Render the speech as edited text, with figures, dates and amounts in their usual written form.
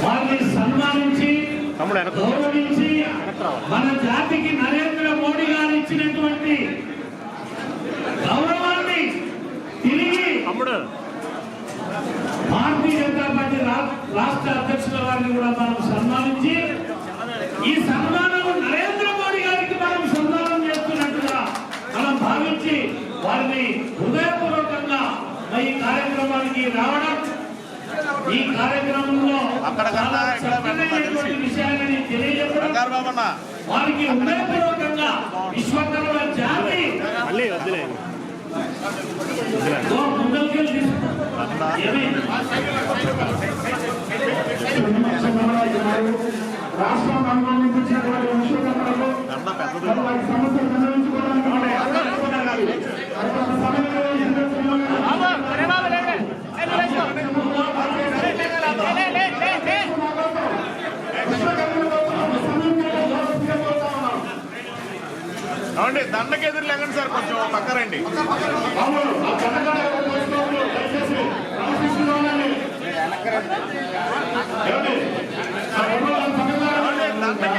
వారిని సన్మానించి గౌరవించి మన జాతికి నరేంద్ర మోడీ గారు ఇచ్చినటువంటి గౌరవాన్ని తిరిగి భారతీయ జనతా పార్టీ రాష్ట్ర అధ్యక్షుల వారిని కూడా మనం సన్మానించి ఈ సన్మానం నరేంద్ర మోడీ గారికి మనం సన్మానం చేస్తున్నట్టుగా మనం భావించి వారిని హృదయపూర్వకంగా ఈ కార్యక్రమానికి రావడం, ఈ కార్యక్రమంలో విషయాన్ని తెలియజెప్పడం, వారికి హృదయపూర్వకంగా విశ్వకర్మ జాతి రాష్ట్రం అనుభవించినటువంటి విశ్వకర్మలకు సమస్యలు నిర్వహించుకోవడానికి అవునండి, దండకి ఎదురు లేకండి సార్, కొంచెం పక్కరండి. దండకి